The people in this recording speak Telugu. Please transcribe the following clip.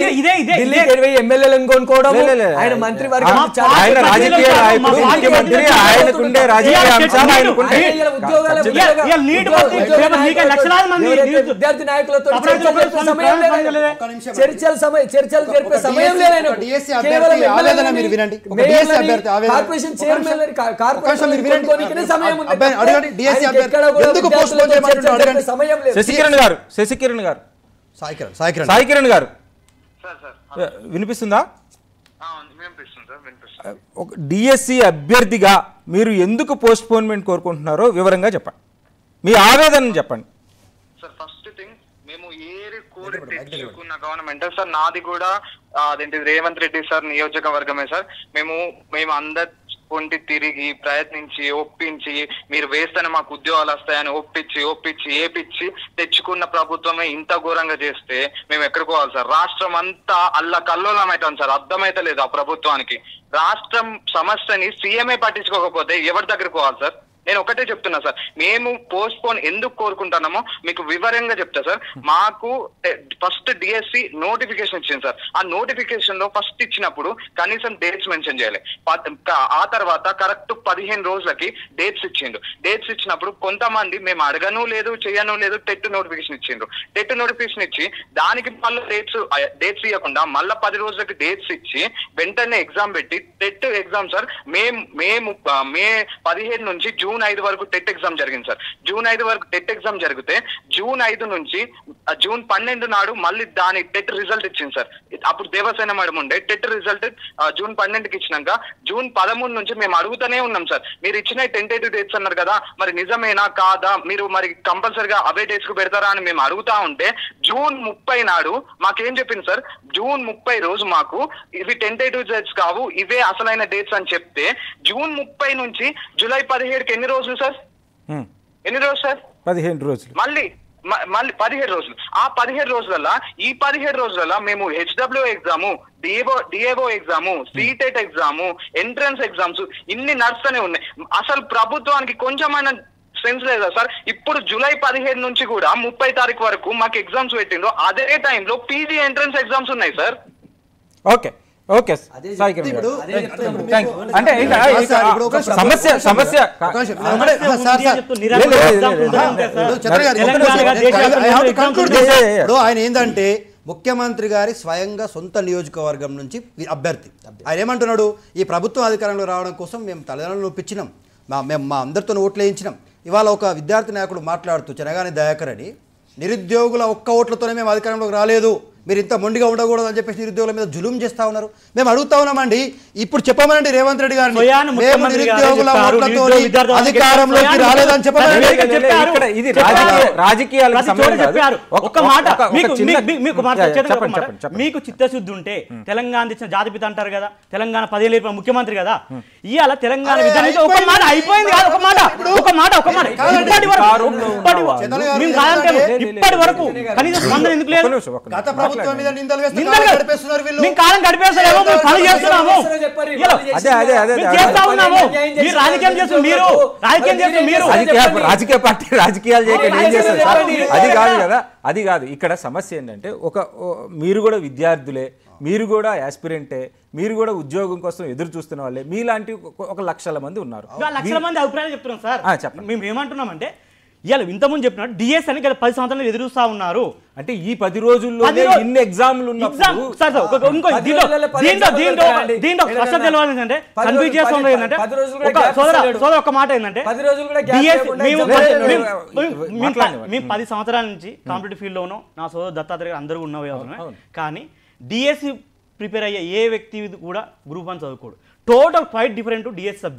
20 ఎమ్మెల్యేలను కొనుక్కోవడం, ఆయన మంత్రి వర్గం విద్యార్థి నాయకులతో చర్చలు జరిపే సమయం లేదు. కార్పొరేషన్ చైర్మన్ శశికిరణ్ గారు సాయికిరణ్ గారు వినిపిస్తుందా? డిఎస్సి అభ్యర్థిగా మీరు ఎందుకు పోస్ట్ పోన్మెంట్ కోరుకుంటున్నారో వివరంగా చెప్పండి, మీ ఆవేదన చెప్పండి. సార్ ఫస్ట్ థింగ్, మేము కోరి తెచ్చుకున్న గవర్నమెంట్ సార్, నాది కూడా అదేంటి రేవంత్ రెడ్డి సార్ నియోజకవర్గమే సార్. మేము అందరు కొంటి తిరిగి ప్రయత్నించి ఒప్పించి మీరు వేస్తేనే మాకు ఉద్యోగాలు వస్తాయని ఒప్పించి ఏపిచ్చి తెచ్చుకున్న ప్రభుత్వమే ఇంత ఘోరంగా చేస్తే మేము ఎక్కడికి పోవాలి సార్? రాష్ట్రం అంతా అల్లకల్లోలం అవుతాం సార్, అర్థమైతే లేదు ఆ ప్రభుత్వానికి. రాష్ట్రం సమస్యని సీఎంఏ పట్టించుకోకపోతే ఎవరి దగ్గరికి పోవాలి సార్? నేను ఒకటే చెప్తున్నా సార్, మేము పోస్ట్ పోన్ ఎందుకు కోరుకుంటున్నామో మీకు వివరంగా చెప్తా సార్. మాకు ఫస్ట్ డిఎస్సి నోటిఫికేషన్ ఇచ్చింది సార్. ఆ నోటిఫికేషన్ లో ఫస్ట్ ఇచ్చినప్పుడు కనీసం డేట్స్ మెన్షన్ చేయాలి. ఆ తర్వాత కరెక్ట్ 15 రోజులకి డేట్స్ ఇచ్చిండు. డేట్స్ ఇచ్చినప్పుడు కొంతమంది మేము అడగను లేదు చేయను లేదు టెట్ నోటిఫికేషన్ ఇచ్చిండ్రు. టెట్ నోటిఫికేషన్ ఇచ్చి దానికి మళ్ళీ డేట్స్ ఇవ్వకుండా మళ్ళీ 10 రోజులకి డేట్స్ ఇచ్చి వెంటనే ఎగ్జామ్ పెట్టి టెట్ ఎగ్జామ్ సార్ మేము మే 15 నుంచి జూన్ 5 వరకు టెట్ ఎగ్జామ్ జరిగింది సార్. జూన్ 5 వరకు టెట్ ఎగ్జామ్ జరిగితే జూన్ 5 నుంచి జూన్ 12 నాడు మళ్ళీ దాని టెట్ రిజల్ట్ ఇచ్చింది సార్. అప్పుడు దేవసేన మేడం ఉండే టెట్ రిజల్ట్ జూన్ 12కి ఇచ్చినాక జూన్ 13 నుంచి మేము అడుగుతూనే ఉన్నాం సార్. మీరు ఇచ్చిన టెంటేటివ్ డేట్స్ అన్నారు కదా, మరి నిజమేనా కాదా, మీరు మరి కంపల్సరిగా అవే డేట్స్ కు పెడతారా అని మేము అడుగుతా ఉంటే జూన్ 30 నాడు మాకేం చెప్పింది సార్, జూన్ 30 రోజు మాకు ఇవి టెంటేటివ్ డేట్స్ కావు, ఇవే అసలైన డేట్స్ అని చెప్తే జూన్ 30 నుంచి జూలై 17కి ఎన్ని రోజులు సార్? ఎన్ని రోజులు సార్? 15 రోజులు. మళ్ళీ 17 రోజులు. ఆ 17 రోజులలో ఈ 17 రోజులలో మేము HW exam, DAO exam, CTET exam, entrance exams ఇన్ని నడుస్తూనే ఉన్నాయి. అసలు ప్రభుత్వానికి కొంచెమైనా సెన్స్ లేదా సార్? ఇప్పుడు జూలై 15 నుంచి కూడా 30 తారీఖు వరకు మాకు ఎగ్జామ్స్ పెట్టిండ్రు. అదే టైంలో పీజీ ఎంట్రన్స్ ఎగ్జామ్స్ ఉన్నాయి సార్. ఓకే ఓకే అంటే సమస్య ఆయన ఏంటంటే ముఖ్యమంత్రి గారి స్వయంగా సొంత నియోజకవర్గం నుంచి అభ్యర్థి. ఆయన ఏమంటున్నాడు, ఈ ప్రభుత్వం అధికారంలో రావడం కోసం మేము తల్లిదండ్రులను ఒప్పించినాం, మేము మా అందరితో ఓట్లు వేయించినాం. ఇవాళ ఒక విద్యార్థి నాయకుడు మాట్లాడుతూ చెనగాని దయాకర్ అని, నిరుద్యోగుల ఒక్క ఓట్లతోనే మేము అధికారంలోకి రాలేదు, మీరు ఇంత మొండిగా ఉండకూడదు అని చెప్పేసి నిరుద్యోగుల మీద జులుం చేస్తా ఉన్నారు. మేము అడుగుతా ఉన్నామండి, ఇప్పుడు చెప్పమనండి రేవంత్ రెడ్డి గారిని, మేము నిరుద్యోగుల ఓట్లతో అధికారంలోకి రాలేదని చెప్పమనండి. మీకు చిత్తశుద్ధి ఉంటే తెలంగాణ తెచ్చిన జాతిపిత అంటారు కదా, తెలంగాణ 10 ఏళ్ళ ముఖ్యమంత్రి కదా, ఇవాళ తెలంగాణ విధానం ఒక మాట అయిపోయింది కాదు, ఇప్పటి వరకు కనీసం స్పందన ఎందుకు లేదు? రాజకీయ పార్టీ రాజకీయాలు చేయకుండా ఏం చేస్తారు సార్? అది కాదు కదా, అది కాదు. ఇక్కడ సమస్య ఏంటంటే మీరు కూడా విద్యార్థులే, మీరు కూడా యాస్పిరెంటే, మీరు కూడా ఉద్యోగం కోసం ఎదురు చూస్తున్న వాళ్ళే, మీలాంటి 1 లక్షల మంది ఉన్నారు. లక్షల మంది అభిప్రాయాలు చెప్తున్నాం సార్. చెప్పండి, మేము ఏమంటున్నామంటే ఇవాళ ఇంతకుముందు చెప్పినట్టు డిఎస్ అని 10 సంవత్సరాలు ఎదురుస్తా ఉన్నారు. అంటే ఈ 10 రోజుల్లో ఇన్ని ఎగ్జామ్లు ఉన్నప్పుడు ఒక మాట ఏంటంటే, మేము 10 సంవత్సరాల నుంచి కాంపిటేటివ్ ఫీల్డ్ లోనో నా సోదరు దత్తాత్రేయ అందరూ ఉన్నవే, కానీ డిఎస్సి ప్రిపేర్ అయ్యే ఏ వ్యక్తి కూడా గ్రూప్ 1 చదువుకోడు. Total quite different this subject.